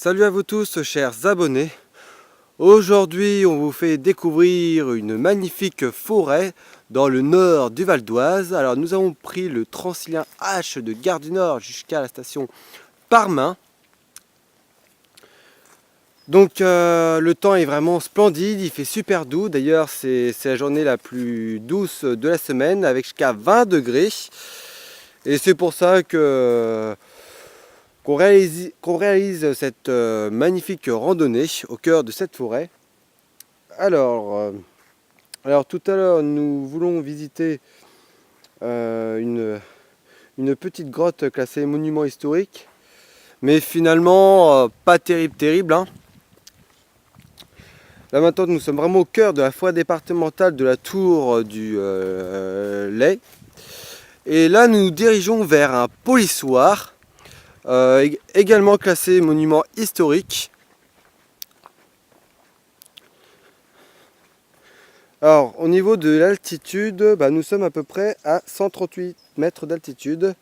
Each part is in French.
Salut à vous tous, chers abonnés. Aujourd'hui, on vous fait découvrir une magnifique forêt dans le nord du Val d'Oise. Alors, nous avons pris le Transilien H de Gare du Nord jusqu'à la station Parmain. Donc, le temps est vraiment splendide, il fait super doux. D'ailleurs, c'est la journée la plus douce de la semaine avec jusqu'à 20 degrés. Et c'est pour ça que qu'on réalise cette magnifique randonnée au cœur de cette forêt. Alors tout à l'heure, nous voulons visiter une petite grotte classée monument historique, mais finalement pas terrible, hein. Là maintenant, nous sommes vraiment au cœur de la forêt départementale de la Tour du Lay, et là nous nous dirigeons vers un polissoir, également classé monument historique. Alors, au niveau de l'altitude, nous sommes à peu près à 138 mètres d'altitude.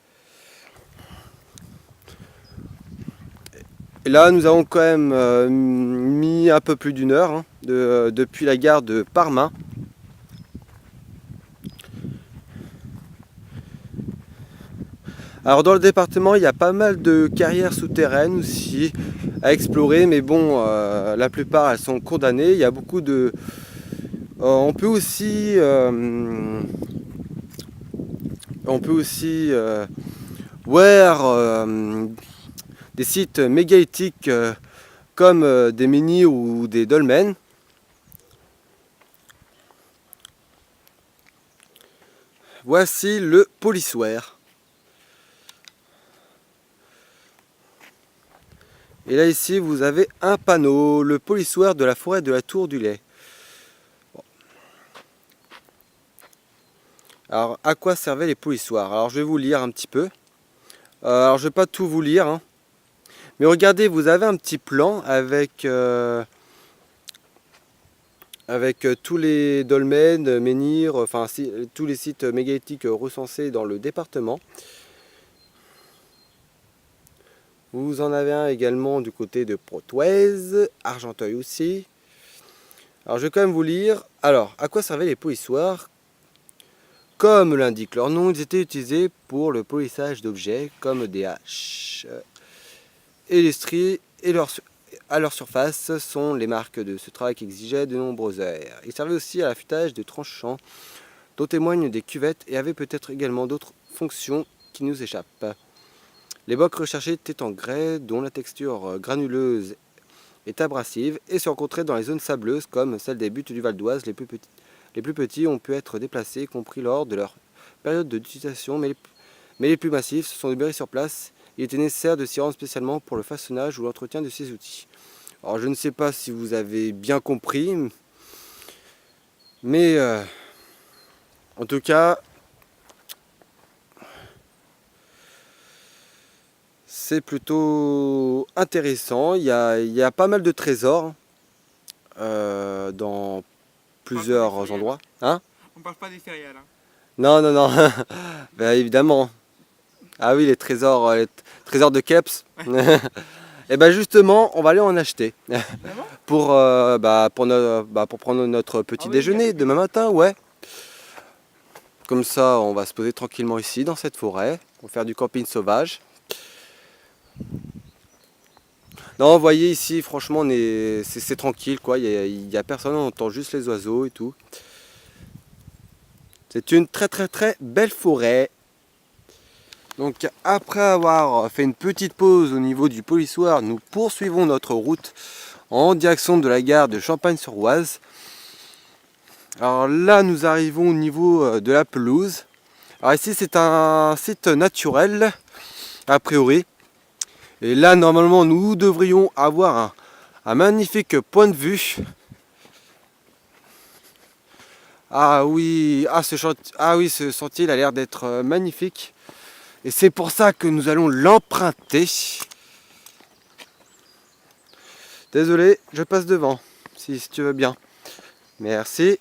Et là, nous avons quand même mis un peu plus d'une heure, hein, depuis la gare de Parmain. Alors, dans le département, il y a pas mal de carrières souterraines aussi à explorer, mais bon, la plupart elles sont condamnées. Il y a beaucoup de... on peut aussi voir des sites mégalithiques comme des menhirs ou des dolmens. Voici le polissoir. Et là ici vous avez un panneau, le polissoir de la forêt de la Tour du Lay. Alors à quoi servaient les polissoirs? Alors je vais vous lire un petit peu. Alors je ne vais pas tout vous lire, hein. Mais regardez, vous avez un petit plan avec tous les dolmens, menhirs, enfin tous les sites mégalithiques recensés dans le département. Vous en avez un également du côté de Pontoise, Argenteuil aussi. Alors je vais quand même vous lire. Alors, à quoi servaient les polissoirs? Comme l'indique leur nom, ils étaient utilisés pour le polissage d'objets comme des haches et les stries à leur surface sont les marques de ce travail qui exigeait de nombreuses heures. Ils servaient aussi à l'affûtage de tranchants dont témoignent des cuvettes et avaient peut-être également d'autres fonctions qui nous échappent. Les bocs recherchés étaient en grès dont la texture granuleuse est abrasive et se rencontrait dans les zones sableuses comme celle des buttes du Val d'Oise. Les plus petits ont pu être déplacés, y compris lors de leur période d'utilisation, mais les plus massifs se sont libérés sur place. Il était nécessaire de s'y rendre spécialement pour le façonnage ou l'entretien de ces outils. Alors je ne sais pas si vous avez bien compris, mais en tout cas, c'est plutôt intéressant. Il y a pas mal de trésors dans plusieurs endroits. Hein? On parle pas des céréales. Hein. Non, non, non. Ben, évidemment. Ah oui, les trésors de Keps. Et ben justement, on va aller en acheter. Pour prendre notre petit déjeuner demain matin, ouais. Comme ça, on va se poser tranquillement ici, dans cette forêt. On va faire du camping sauvage. Non, vous voyez ici, franchement, c'est tranquille, quoi. Il y a personne, on entend juste les oiseaux et tout. C'est une très très très belle forêt. Donc après avoir fait une petite pause au niveau du polissoir, nous poursuivons notre route en direction de la gare de Champagne-sur-Oise. Alors là, nous arrivons au niveau de la pelouse. Alors ici, c'est un site naturel, a priori. Et là, normalement, nous devrions avoir un magnifique point de vue. Ah oui, ce sentier il a l'air d'être magnifique. Et c'est pour ça que nous allons l'emprunter. Désolé, je passe devant, si tu veux bien. Merci.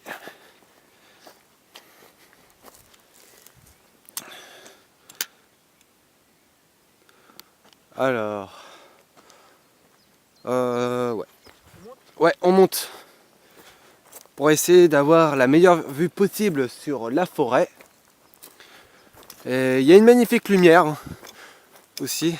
Alors, Ouais. Ouais, on monte. Pour essayer d'avoir la meilleure vue possible sur la forêt. Et il y a une magnifique lumière aussi.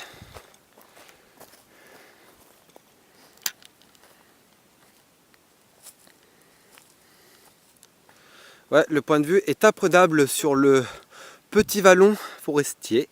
Ouais, le point de vue est imprenable sur le petit vallon forestier.